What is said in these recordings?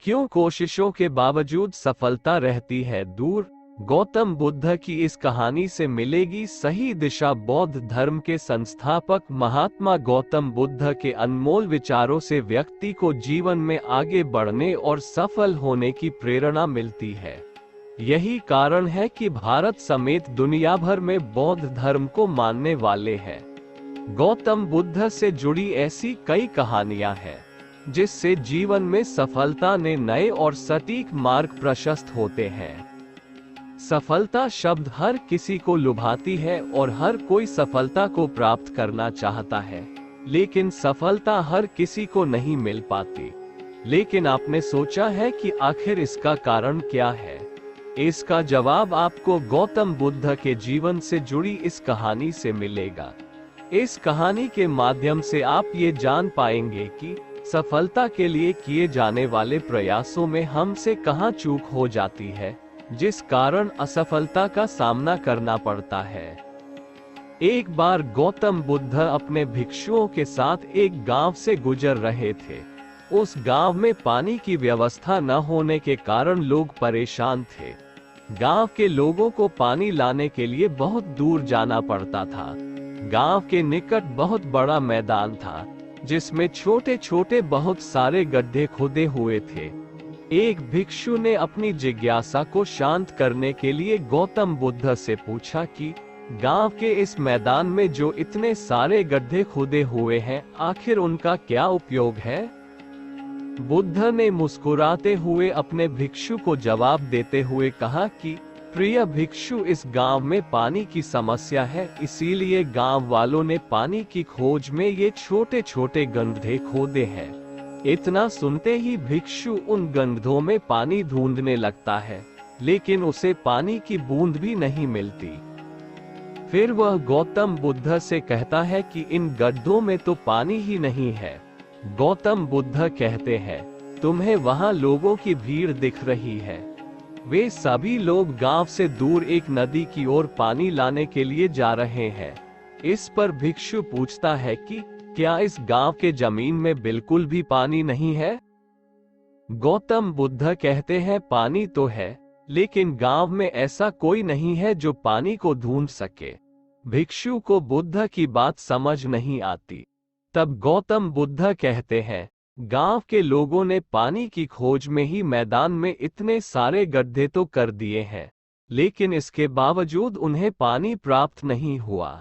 क्यों कोशिशों के बावजूद सफलता रहती है दूर? गौतम बुद्ध की इस कहानी से मिलेगी सही दिशा। बौद्ध धर्म के संस्थापक महात्मा गौतम बुद्ध के अनमोल विचारों से व्यक्ति को जीवन में आगे बढ़ने और सफल होने की प्रेरणा मिलती है। यही कारण है कि भारत समेत दुनिया भर में बौद्ध धर्म को मानने वाले हैं। गौतम बुद्ध से जुड़ी ऐसी कई कहानियां हैं जिससे जीवन में सफलता ने नए और सटीक मार्ग प्रशस्त होते हैं। सफलता शब्द हर किसी को लुभाती है और हर कोई सफलता को प्राप्त करना चाहता है, लेकिन सफलता हर किसी को नहीं मिल पाती। लेकिन आपने सोचा है कि आखिर इसका कारण क्या है? इसका जवाब आपको गौतम बुद्ध के जीवन से जुड़ी इस कहानी से मिलेगा। इस कहानी के माध्यम से आप ये जान पाएंगे कि सफलता के लिए किए जाने वाले प्रयासों में हमसे कहाँ चूक हो जाती है, जिस कारण असफलता का सामना करना पड़ता है। एक बार गौतम बुद्ध अपने भिक्षुओं के साथ एक गांव से गुजर रहे थे। उस गांव में पानी की व्यवस्था न होने के कारण लोग परेशान थे। गांव के लोगों को पानी लाने के लिए बहुत दूर जाना पड़ता था। गांव के निकट बहुत बड़ा मैदान था जिसमें छोटे छोटे बहुत सारे गड्ढे खोदे हुए थे। एक भिक्षु ने अपनी जिज्ञासा को शांत करने के लिए गौतम बुद्ध से पूछा कि गांव के इस मैदान में जो इतने सारे गड्ढे खोदे हुए हैं, आखिर उनका क्या उपयोग है? बुद्ध ने मुस्कुराते हुए अपने भिक्षु को जवाब देते हुए कहा कि प्रिय भिक्षु, इस गांव में पानी की समस्या है, इसीलिए गांव वालों ने पानी की खोज में ये छोटे छोटे गड्ढे खोदे हैं। इतना सुनते ही भिक्षु उन गड्ढों में पानी ढूंढने लगता है, लेकिन उसे पानी की बूंद भी नहीं मिलती। फिर वह गौतम बुद्ध से कहता है कि इन गड्ढों में तो पानी ही नहीं है। गौतम बुद्ध कहते हैं, तुम्हें वहां लोगों की भीड़ दिख रही है। वे सभी लोग गांव से दूर एक नदी की ओर पानी लाने के लिए जा रहे हैं। इस पर भिक्षु पूछता है कि क्या इस गांव के जमीन में बिल्कुल भी पानी नहीं है? गौतम बुद्ध कहते हैं, पानी तो है, लेकिन गांव में ऐसा कोई नहीं है जो पानी को ढूंढ सके। भिक्षु को बुद्ध की बात समझ नहीं आती। तब गौतम बुद्ध कहते हैं, गांव के लोगों ने पानी की खोज में ही मैदान में इतने सारे गड्ढे तो कर दिए हैं, लेकिन इसके बावजूद उन्हें पानी प्राप्त नहीं हुआ।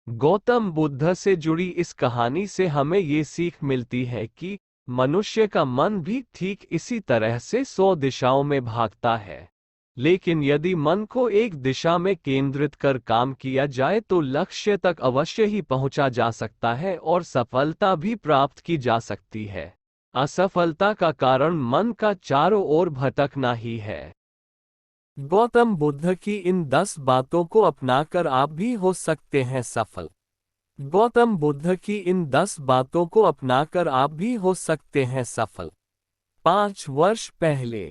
गौतम बुद्ध से जुड़ी इस कहानी से हमें ये सीख मिलती है कि मनुष्य का मन भी ठीक इसी तरह से 100 दिशाओं में भागता है, लेकिन यदि मन को एक दिशा में केंद्रित कर काम किया जाए तो लक्ष्य तक अवश्य ही पहुंचा जा सकता है और सफलता भी प्राप्त की जा सकती है। असफलता का कारण मन का चारों ओर भटकना ही है। गौतम बुद्ध की इन 10 बातों को अपनाकर आप भी हो सकते हैं सफल। गौतम बुद्ध की इन 10 बातों को अपनाकर आप भी हो सकते हैं सफल। 5 वर्ष पहले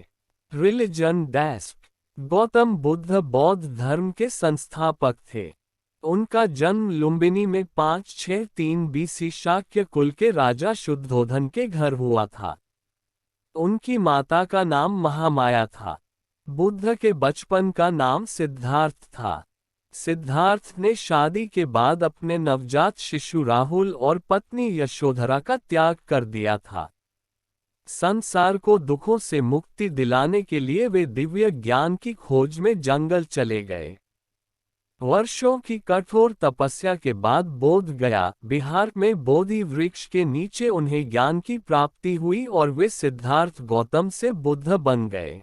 रिलीजन डेस्क। गौतम बुद्ध बौद्ध धर्म के संस्थापक थे। उनका जन्म लुम्बिनी में 563 बीसी शाक्य कुल के राजा शुद्धोधन के घर हुआ था। उनकी माता का नाम महामाया था। बुद्ध के बचपन का नाम सिद्धार्थ था। सिद्धार्थ ने शादी के बाद अपने नवजात शिशु राहुल और पत्नी यशोधरा का त्याग कर दिया था। संसार को दुखों से मुक्ति दिलाने के लिए वे दिव्य ज्ञान की खोज में जंगल चले गए। वर्षों की कठोर तपस्या के बाद बोध गया, बिहार में बोधि वृक्ष के नीचे उन्हें ज्ञान की प्राप्ति हुई और वे सिद्धार्थ गौतम से बुद्ध बन गए।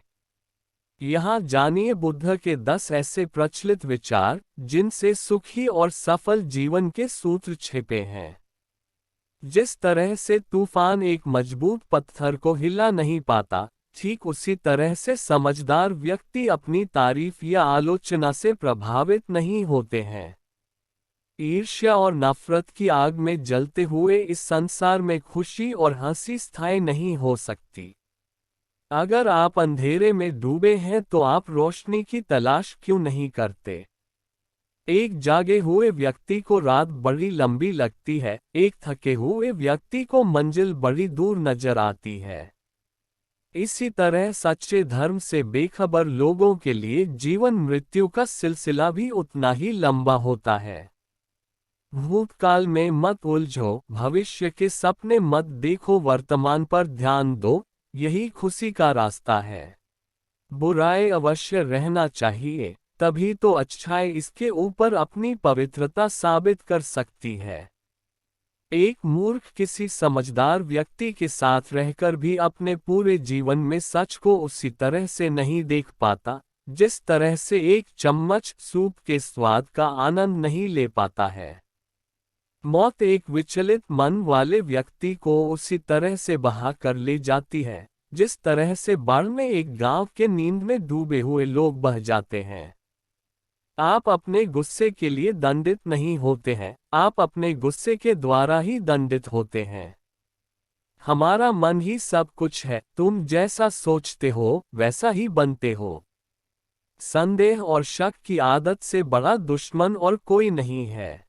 यहाँ जानिए बुद्ध के 10 ऐसे प्रचलित विचार जिनसे सुखी और सफल जीवन के सूत्र छिपे हैं। जिस तरह से तूफान एक मजबूत पत्थर को हिला नहीं पाता, ठीक उसी तरह से समझदार व्यक्ति अपनी तारीफ या आलोचना से प्रभावित नहीं होते हैं। ईर्ष्या और नफरत की आग में जलते हुए इस संसार में खुशी और हंसी स्थायी नहीं हो सकती। अगर आप अंधेरे में डूबे हैं तो आप रोशनी की तलाश क्यों नहीं करते? एक जागे हुए व्यक्ति को रात बड़ी लंबी लगती है, एक थके हुए व्यक्ति को मंजिल बड़ी दूर नजर आती है। इसी तरह सच्चे धर्म से बेखबर लोगों के लिए जीवन मृत्यु का सिलसिला भी उतना ही लंबा होता है। भूतकाल में मत उलझो, भविष्य के सपने मत देखो, वर्तमान पर ध्यान दो, यही खुशी का रास्ता है। बुराई अवश्य रहना चाहिए, तभी तो अच्छाई इसके ऊपर अपनी पवित्रता साबित कर सकती है। एक मूर्ख किसी समझदार व्यक्ति के साथ रहकर भी अपने पूरे जीवन में सच को उसी तरह से नहीं देख पाता, जिस तरह से एक चम्मच सूप के स्वाद का आनंद नहीं ले पाता है। मौत एक विचलित मन वाले व्यक्ति को उसी तरह से बहा कर ले जाती है, जिस तरह से बाढ़ में एक गांव के नींद में डूबे हुए लोग बह जाते हैं। आप अपने गुस्से के लिए दंडित नहीं होते हैं, आप अपने गुस्से के द्वारा ही दंडित होते हैं। हमारा मन ही सब कुछ है, तुम जैसा सोचते हो वैसा ही बनते हो। संदेह और शक की आदत से बड़ा दुश्मन और कोई नहीं है।